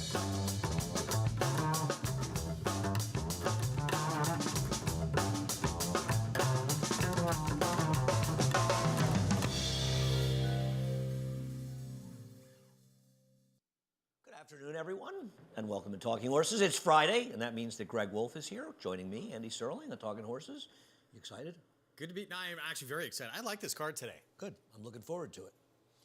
Afternoon, everyone, and welcome to Talking Horses. It's Friday, and that means that Greg Wolf is here, joining me, Andy Serling, on Talking Horses. You excited? Good to be. No, I'm actually very excited. I like this card today. Good. I'm looking forward to it.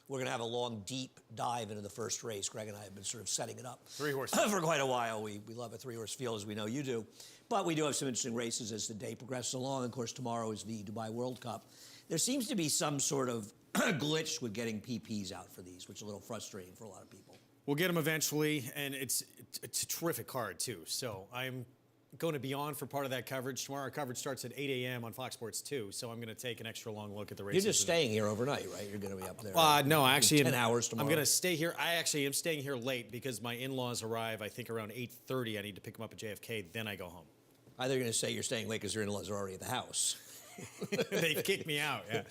We're going to have a long, deep dive into the first race. Greg and I have been sort of setting it up 3 horses for quite a while. We love a 3-horse field, as we know you do. But we do have some interesting races as the day progresses along. Of course, tomorrow is the Dubai World Cup. There seems to be some sort of glitch with getting PPs out for these, which is a little frustrating for a lot of people. We'll get them eventually, and it's a terrific card, too. So I'm going to be on for part of that coverage. Tomorrow, our coverage starts at 8 a.m. on Fox Sports 2, so I'm going to take an extra long look at the races. You're just staying here overnight, right? You're going to be up there. No, actually, 10 hours tomorrow. I'm going to stay here. I actually am staying here late because my in-laws arrive, I think, around 8:30. I need to pick them up at JFK, then I go home. I thought you were going to say you're staying late because your in-laws are already at the house. They kicked me out, yeah.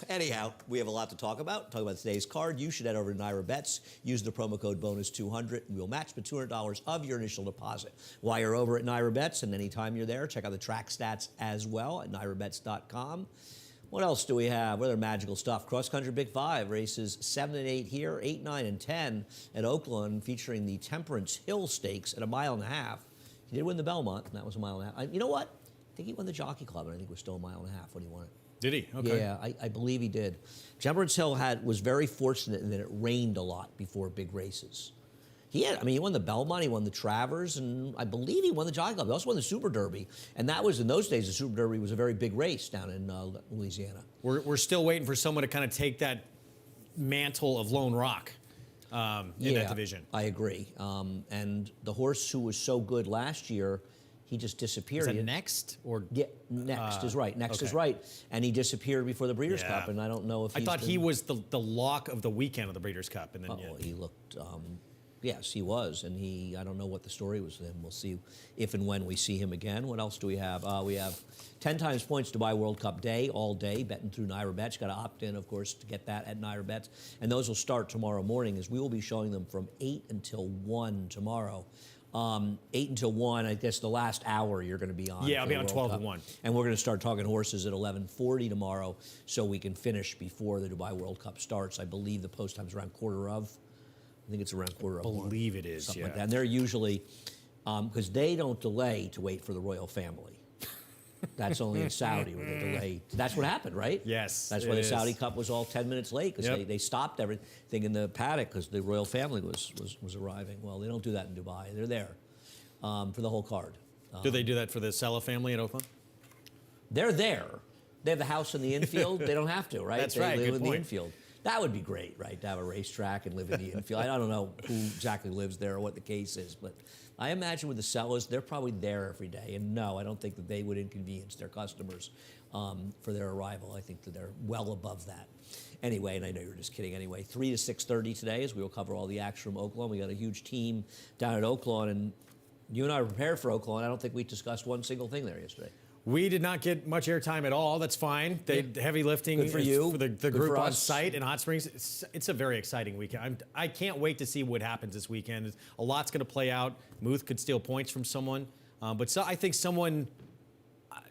Anyhow, we have a lot to talk about. Talk about today's card. You should head over to Naira Bets. Use the promo code bonus200, and we'll match the $200 of your initial deposit. While you're over at Naira Bets, and anytime you're there, check out the track stats as well at nairabets.com. What else do we have? What other magical stuff? Cross Country Big Five, races 7 and 8 here, 8, 9, and 10 at Oaklawn, featuring the Temperance Hill Stakes at 1.5 miles. He did win the Belmont, and that was 1.5 miles. You know what? I think he won the Jockey Club, and I think it was still 1.5 miles when he won it. Did he? Okay. Yeah, I believe he did. Temperance Hill was very fortunate in that it rained a lot before big races. He won the Belmont, he won the Travers, and I believe he won the Jockey Club. He also won the Super Derby, and that was, in those days, the Super Derby was a very big race down in Louisiana. We're still waiting for someone to kind of take that mantle of Lone Rock in that division. I agree. And the horse who was so good last year, he just disappeared. Is that Next? Yeah, Next is right. Next is right. And he disappeared before the Breeders' Cup, and I don't know if I thought he was the lock of the weekend of the Breeders' Cup. And then he looked, yes, he was. And I don't know what the story was with him. We'll see if and when we see him again. What else do we have? We have 10 times points Dubai World Cup day, all day, betting through Naira Bets. Got to opt in, of course, to get that at Naira Bets. And those will start tomorrow morning, as we will be showing them from 8 until 1 tomorrow. 8 until 1, I guess the last hour you're going to be on. Yeah, I'll be on 12 to 1. And we're going to start talking horses at 11:40 tomorrow, so we can finish before the Dubai World Cup starts. I believe the post time's around quarter of. I think it's around quarter of 1. I believe it is, something yeah. like that. And they're usually, because they don't delay to wait for the royal family. That's only in Saudi where they delay. That's what happened, right? Yes. That's why the Saudi Cup was all 10 minutes late, because they stopped everything in the paddock because the royal family was arriving. Well, they don't do that in Dubai. They're there for the whole card. Do they do that for the Sella family at Oaklawn? They're there. They have the house in the infield. They don't have to, right? That's they right. live Good in point. the infield. That would be great, right? To have a racetrack and live in the infield. I don't know who exactly lives there or what the case is, but I imagine with the Sellas, they're probably there every day. And no, I don't think that they would inconvenience their customers for their arrival. I think that they're well above that. Anyway, and I know you're just kidding anyway. 3 to 6:30 today, as we will cover all the action from Oaklawn. We got a huge team down at Oaklawn, and you and I were prepared for Oaklawn. I don't think we discussed one single thing there yesterday. We did not get much airtime at all. That's fine. Heavy lifting Good for you. For the Good group for on us. site in Hot Springs. It's a very exciting weekend. I can't wait to see what happens this weekend. A lot's going to play out. Muth could steal points from someone. I think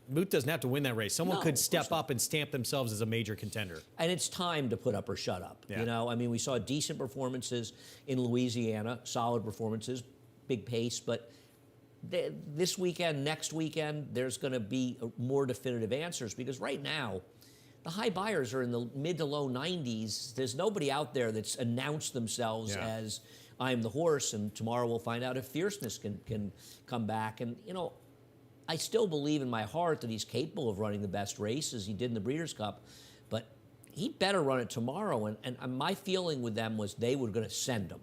Muth doesn't have to win that race. Someone could step up and stamp themselves as a major contender. And it's time to put up or shut up. Yeah. You know, I mean, we saw decent performances in Louisiana, solid performances, big pace, but this weekend, next weekend, there's going to be more definitive answers, because right now, the high buyers are in the mid to low 90s. There's nobody out there that's announced themselves as I'm the horse, and tomorrow we'll find out if fierceness can come back. And, you know, I still believe in my heart that he's capable of running the best races he did in the Breeders' Cup, but he better run it tomorrow. And my feeling with them was they were going to send him.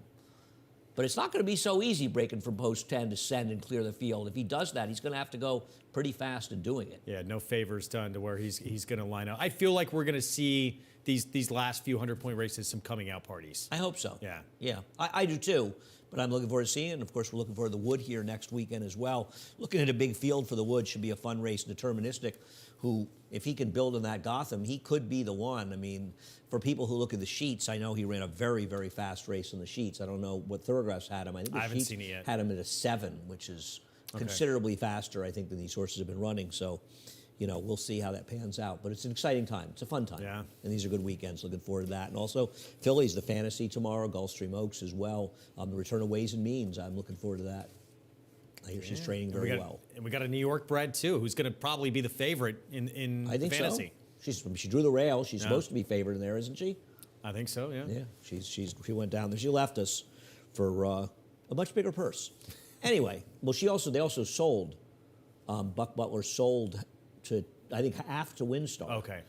But it's not going to be so easy breaking from post 10 to send and clear the field. If he does that, he's going to have to go pretty fast in doing it. Yeah, no favors done to where he's going to line up. I feel like we're going to see these last few 100-point races some coming out parties. I hope so. Yeah. Yeah, I do too. But I'm looking forward to seeing it. And of course, we're looking forward to the Wood here next weekend as well. Looking at a big field for the Wood should be a fun race. Deterministic, who, if he can build in that Gotham, he could be the one. I mean, for people who look at the sheets, I know he ran a very, very fast race in the sheets. I don't know what Thoroughgraphs had him. I think the haven't sheets seen it yet. had him at a 7, which is considerably faster, I think, than these horses have been running. So, you know, we'll see how that pans out. But it's an exciting time. It's a fun time. Yeah. And these are good weekends. Looking forward to that. And also, Phillies, the Fantasy tomorrow, Gulfstream Oaks as well. The return of Ways and Means. I'm looking forward to that. I hear she's training very well. And we got a New York bred, too, who's going to probably be the favorite in I think Fantasy. So. She drew the rail. She's supposed to be favored in there, isn't she? I think so, yeah. Yeah. She went down there. She left us for a much bigger purse. Anyway, well, they also sold. Buck Butler sold to, I think, half to WinStar. Okay.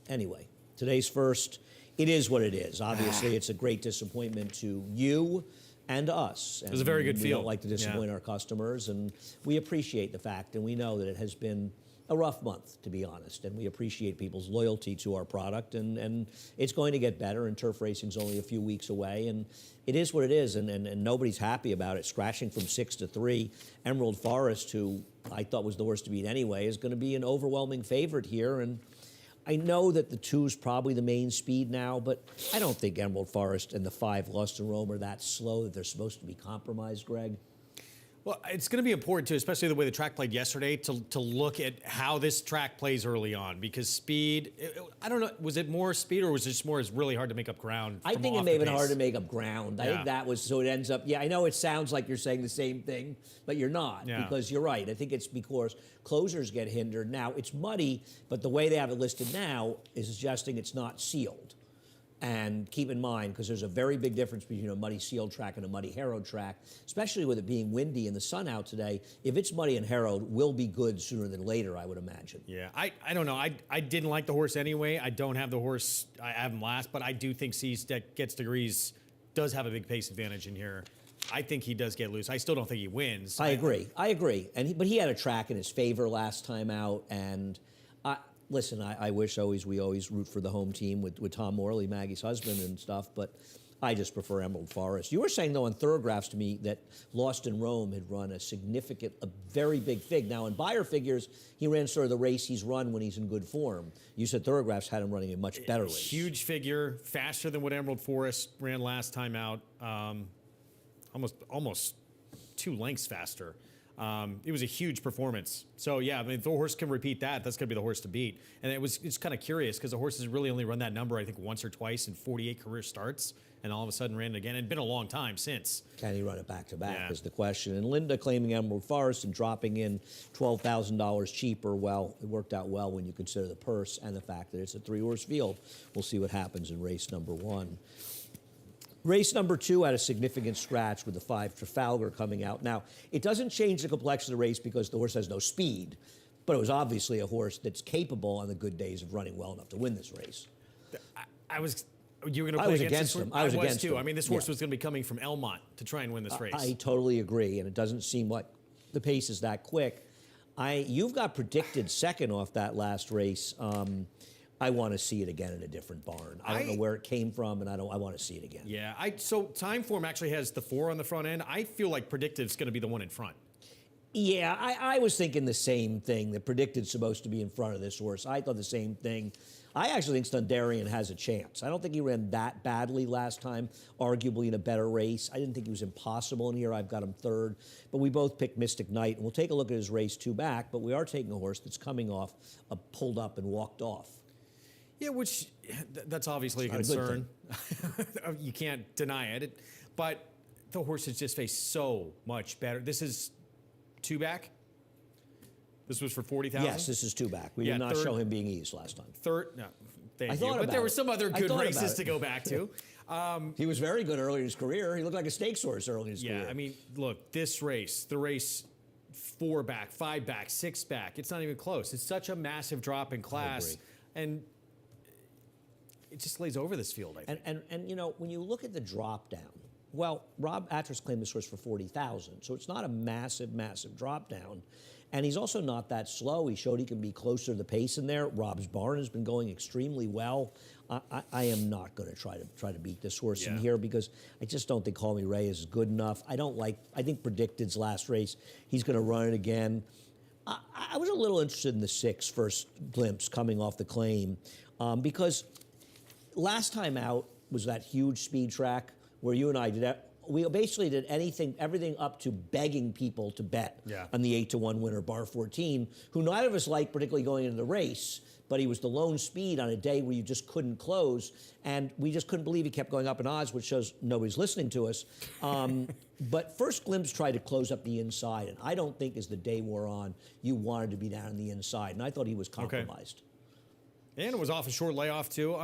Anyway, today's first. It is what it is. Obviously, it's a great disappointment to you and us. And it was a very good we field. don't like to disappoint our customers, and we appreciate the fact, and we know that it has been a rough month, to be honest, and we appreciate people's loyalty to our product, and it's going to get better, and turf racing's only a few weeks away, and it is what it is, and nobody's happy about it. Scratching from 6 to 3, Emerald Forest, who I thought was the worst to beat anyway, is going to be an overwhelming favorite here, and I know that the 2's probably the main speed now, but I don't think Emerald Forest and the 5 Lust and Roam are that slow that they're supposed to be compromised, Greg. Well, it's going to be important, too, especially the way the track played yesterday, to look at how this track plays early on. Because speed, I don't know, was it more speed or was it just more it's really hard to make up ground? I think it may have been hard to make up ground. I Yeah. think that was, so it ends up, yeah, I know it sounds like you're saying the same thing, but you're not. Yeah. Because you're right. I think it's because closers get hindered. Now, it's muddy, but the way they have it listed now is suggesting it's not sealed. And keep in mind, because there's a very big difference between a muddy sealed track and a muddy harrowed track, especially with it being windy and the sun out today. If it's muddy and harrowed, will be good sooner than later, I would imagine. Yeah, I don't know. I didn't like the horse anyway. I don't have the horse. I have him last, but I do think Seas that gets degrees does have a big pace advantage in here. I think he does get loose. I still don't think he wins. I agree. But he had a track in his favor last time out, and listen, I wish we always root for the home team with Tom Morley, Maggie's husband and stuff, but I just prefer Emerald Forest. You were saying, though, on Thoroughgraphs to me that Lost in Rome had run a very big fig. Now, in Beyer figures, he ran sort of the race he's run when he's in good form. You said Thoroughgraphs had him running a much better race. Huge figure, faster than what Emerald Forest ran last time out. Almost 2 lengths faster. It was a huge performance. So, yeah, I mean, if the horse can repeat that, that's going to be the horse to beat. And it's kind of curious because the horse has really only run that number, I think, once or twice in 48 career starts, and all of a sudden ran it again. It's been a long time since. Can he run it back-to-back Yeah. is the question. And Linda claiming Emerald Forest and dropping in $12,000 cheaper. Well, it worked out well when you consider the purse and the fact that it's a 3-horse field. We'll see what happens in race number 1. Race number 2 had a significant scratch with the 5 Trafalgar coming out. Now, it doesn't change the complexion of the race because the horse has no speed, but it was obviously a horse that's capable on the good days of running well enough to win this race. You were going to play against him? I was against him. I mean, this horse was going to be coming from Elmont to try and win this race. I totally agree, and it doesn't seem like the pace is that quick. You've got predicted second off that last race. I want to see it again in a different barn. I don't know where it came from, and I want to see it again. Yeah, so Timeform actually has the 4 on the front end. I feel like Predictive's going to be the one in front. Yeah, I was thinking the same thing, that Predicted's supposed to be in front of this horse. I thought the same thing. I actually think Stundarian has a chance. I don't think he ran that badly last time, arguably in a better race. I didn't think he was impossible in here. I've got him 3rd. But we both picked Mystic Knight, and we'll take a look at his race 2 back, but we are taking a horse that's coming off, pulled up and walked off. Yeah, that's obviously a concern. You can't deny it. But the horse has just faced so much better. This is 2 back? This was for 40,000? Yes, this is 2 back. We did not show him being eased last time. No, thank you. But there were some other good races to go back to. He was very good early in his career. He looked like a stakes horse early in his career. Yeah, I mean, look, this race, the race 4 back, 5 back, 6 back, it's not even close. It's such a massive drop in class. And it just lays over this field, I think. And you know, when you look at the drop down, Well, Rob Atras claimed this horse for 40,000, so it's not a massive, massive drop down. And he's also not that slow. He showed he can be closer to the pace in there. Rob's Barn has been going extremely well. I am not going to try to beat this horse in here because I just don't think Call Me Ray is good enough. I think Predicted's last race, he's going to run it again. I was a little interested in the 6 First Glimpse coming off the claim because last time out was that huge speed track where you and I did that. We basically did everything up to begging people to bet on the 8-1 winner, Bar 14, who neither of us liked particularly going into the race, but he was the lone speed on a day where you just couldn't close, and we just couldn't believe he kept going up in odds, which shows nobody's listening to us. But First Glimpse tried to close up the inside, and I don't think as the day wore on, you wanted to be down on the inside, and I thought he was compromised. And it was off a short layoff, too.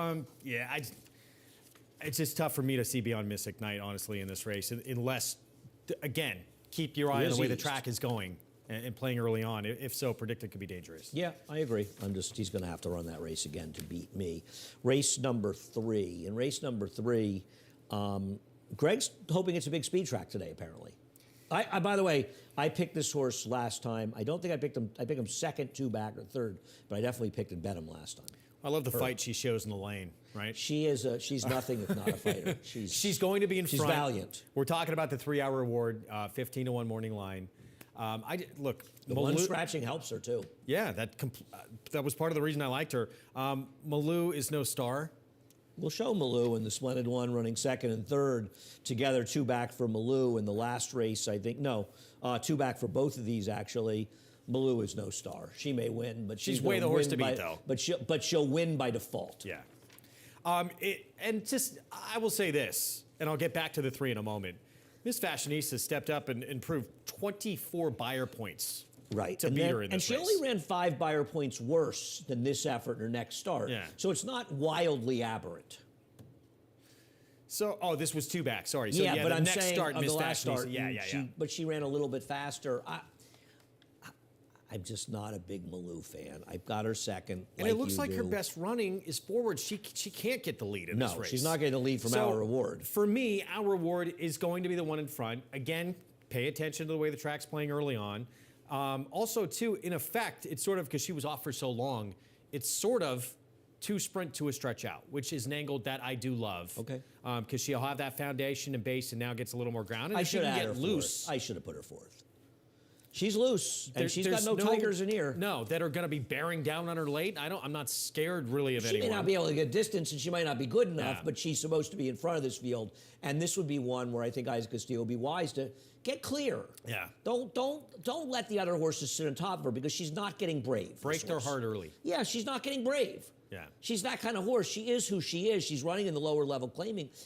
It's just tough for me to see beyond Mystic Knight, honestly, in this race, unless, again, keep your eye on the way the track is going and playing early on. If so, Predicted could be dangerous. Yeah, I agree. He's going to have to run that race again to beat me. Race number 3. In race number 3, Greg's hoping it's a big speed track today, apparently. I by the way, I picked this horse last time. I don't think I picked him. I picked him second, 2 back, or third, but I definitely picked and bet him last time. I love the fight she shows in the lane, right? She's nothing if not a fighter. She's going to be in front. She's valiant. We're talking about the 3-hour award, 15-1 morning line. Look, the one scratching helps her too. Yeah, that was part of the reason I liked her. Malou is no star. We'll show Malou in the Splendid One running second and third together, 2 back for Malou in the last race, I think. No, 2 back for both of these, actually. Malou is no star. She may win, but she's way the horse to beat, though. But she'll win by default. Yeah. I will say this, and I'll get back to the 3 in a moment. Miss Fashionista stepped up and improved 24 buyer points. Right. To beat her in this race. And she only ran 5 buyer points worse than this effort in her next start. Yeah. So it's not wildly aberrant. So, this was 2 back. Sorry. So, but the I'm next saying start, of Miss the last start. Yeah. But she ran a little bit faster. I'm just not a big Malou fan. I've got her second. And it looks like her best running is forward. She can't get the lead in this race. No, she's not getting the lead from Our Reward. For me, Our Reward is going to be the one in front. Again, pay attention to the way the track's playing early on. Also, too, in effect, it's sort of, because she was off for so long, it's sort of 2 sprint to a stretch out, which is an angle that I do love. Okay. Because she'll have that foundation and base and now gets a little more grounded. I should have get loose. I should have put her 4th. She's loose, and she's got no tigers in here. No, that are going to be bearing down on her late. I'm not scared really of anyone. She may not be able to get distance, and she might not be good enough, but she's supposed to be in front of this field. And this would be one where I think Isaac Castillo would be wise to get clear. Yeah. Don't let the other horses sit on top of her because she's not getting brave. Break their heart early. Yeah, she's not getting brave. Yeah. She's that kind of horse. She is who she is. She's running in the lower level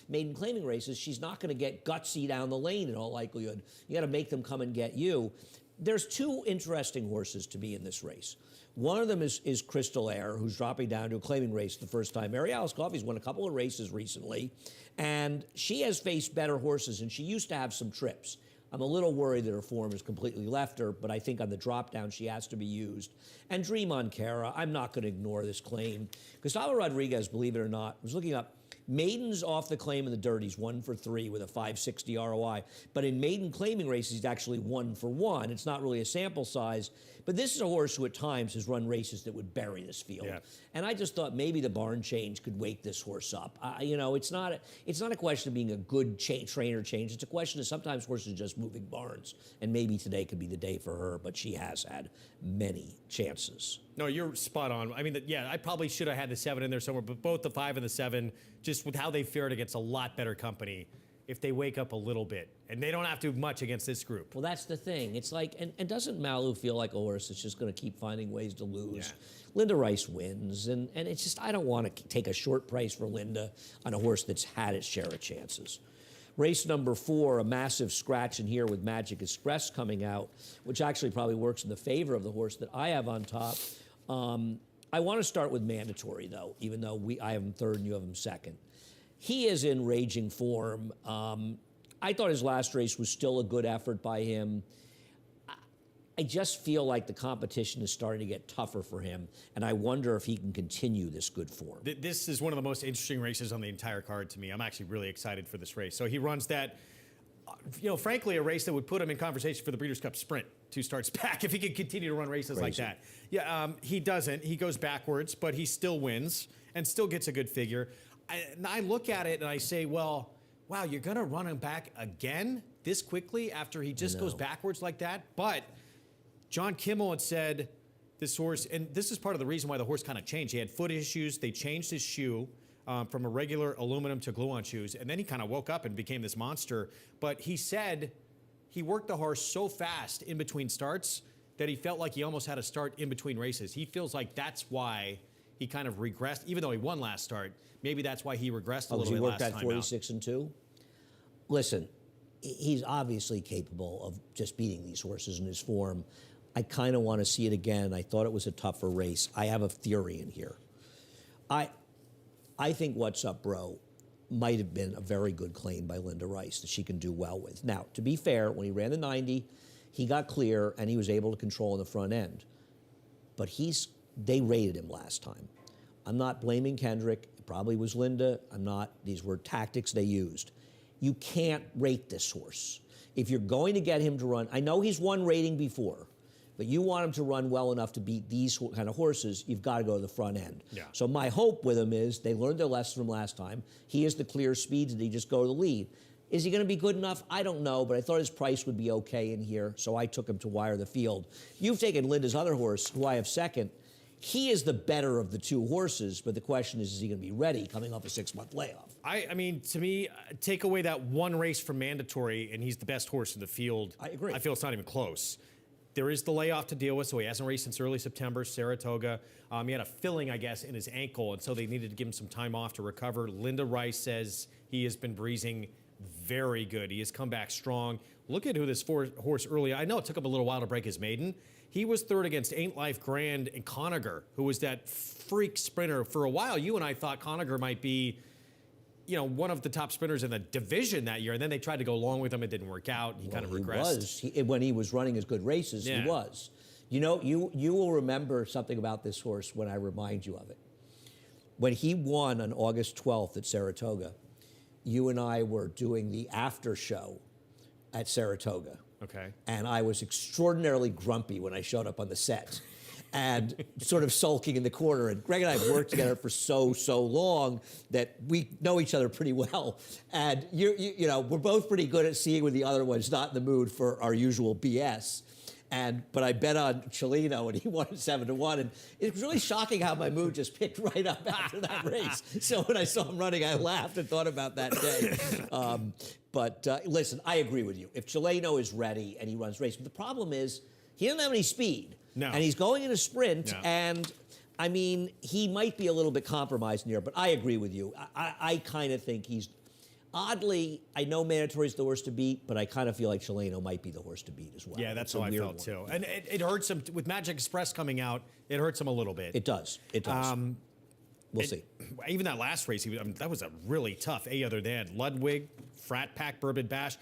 maiden claiming races. She's not going to get gutsy down the lane in all likelihood. You got to make them come and get you. There's 2 interesting horses to be in this race. One of them is Crystal Air, who's dropping down to a claiming race the first time. Mary Alice Coffey's won a couple of races recently, and she has faced better horses, and she used to have some trips. I'm a little worried that her form has completely left her, but I think on the drop down she has to be used. And Dream on Cara, I'm not going to ignore this claim. Gustavo Rodriguez, believe it or not, was looking up maidens off the claim in the dirt. He's 1 for 3 with a 560 ROI. But in maiden claiming races, he's actually 1 for 1. It's not really a sample size. But this is a horse who at times has run races that would bury this field. Yeah. And I just thought maybe the barn change could wake this horse up. It's not a question of being a good trainer change. It's a question of sometimes horses just moving barns. And maybe today could be the day for her, but she has had many chances. No, you're spot on. I mean, I probably should have had the 7 in there somewhere, but both the 5 and the 7, just with how they fared against a lot better company, if they wake up a little bit. And they don't have to do much against this group. Well, that's the thing. It's like, and doesn't Malou feel like a horse that's just going to keep finding ways to lose? Yeah. Linda Rice wins, and it's just, I don't want to take a short price for Linda on a horse that's had its share of chances. Race number 4, a massive scratch in here with Magic Express coming out, which actually probably works in the favor of the horse that I have on top. I want to start with Mandatory, though, even though I have him 3rd and you have him 2nd. He is in raging form. I thought his last race was still a good effort by him. I just feel like the competition is starting to get tougher for him, and I wonder if he can continue this good form. This is one of the most interesting races on the entire card to me. I'm actually really excited for this race. So he runs that, frankly, a race that would put him in conversation for the Breeders' Cup Sprint 2 starts back if he could continue to run races like that. Yeah, he doesn't. He goes backwards, but he still wins and still gets a good figure. I look at it and I say, well, wow, you're going to run him back again this quickly after he just goes backwards like that? But John Kimmel had said this horse, and this is part of the reason why the horse kind of changed. He had foot issues. They changed his shoe from a regular aluminum to glue-on shoes, and then he kind of woke up and became this monster. But he said he worked the horse so fast in between starts that he felt like he almost had to start in between races. He feels like that's why he kind of regressed, even though he won last start. Maybe that's why he regressed a little bit last time out. He worked at 46-2? Listen, he's obviously capable of just beating these horses in his form. I kind of want to see it again. I thought it was a tougher race. I have a theory in here. I think What's Up, Bro might have been a very good claim by Linda Rice that she can do well with. Now, to be fair, when he ran the 90, he got clear and he was able to control in the front end. But they rated him last time. I'm not blaming Kendrick. It probably was Linda. These were tactics they used. You can't rate this horse. If you're going to get him to run, I know he's won rating before, but you want him to run well enough to beat these kind of horses, you've got to go to the front end. Yeah. So my hope with him is they learned their lesson from last time. He has the clear speed, and they just go to the lead. Is he going to be good enough? I don't know, but I thought his price would be okay in here, so I took him to wire the field. You've taken Linda's other horse, who I have second. He is the better of the 2 horses, but the question is he going to be ready coming off a 6-month layoff? I mean, to me, take away that one race from mandatory, and he's the best horse in the field. I agree. I feel it's not even close. There is the layoff to deal with, so he hasn't raced since early September, Saratoga. He had a filling, I guess, in his ankle, and so they needed to give him some time off to recover. Linda Rice says he has been breezing very good. He has come back strong. Look at who this horse early. I know it took him a little while to break his maiden. He was third against Ain't Life Grand and Conager, who was that freak sprinter. For a while, you and I thought Conager might be, one of the top sprinters in the division that year. And then they tried to go along with him. It didn't work out. He kind of regressed. When he was running his good races, Yeah. he was. You will remember something about this horse when I remind you of it. When he won on August 12th at Saratoga, you and I were doing the after show at Saratoga. Okay. And I was extraordinarily grumpy when I showed up on the set and sort of sulking in the corner. And Greg and I have worked together for so long that we know each other pretty well. And we're both pretty good at seeing when the other one's not in the mood for our usual BS. But I bet on Cellino, and he won 7-1. And it was really shocking how my mood just picked right up after that race. So when I saw him running, I laughed and thought about that day. Listen, I agree with you. If Cellino is ready and he runs race, but the problem is he doesn't have any speed. No. And he's going in a sprint, No. and I mean, he might be a little bit compromised in here, but I agree with you. I kind of think he's, oddly, I know Mandatory's the horse to beat, but I kind of feel like Cellino might be the horse to beat as well. Yeah, that's how I felt too. And it hurts him, with Magic Express coming out, it hurts him a little bit. It does. We'll see. Even that last race, that was a really tough other than Ludwig, Frat Pack, Bourbon Bash.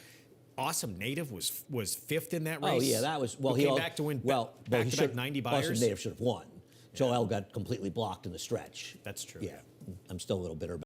Awesome Native was fifth in that race. Oh, yeah, that was, he came back to win back-to-back 90 buyers. Awesome Native should have won. Joel got completely blocked in the stretch. That's true. Yeah, I'm still a little bitter about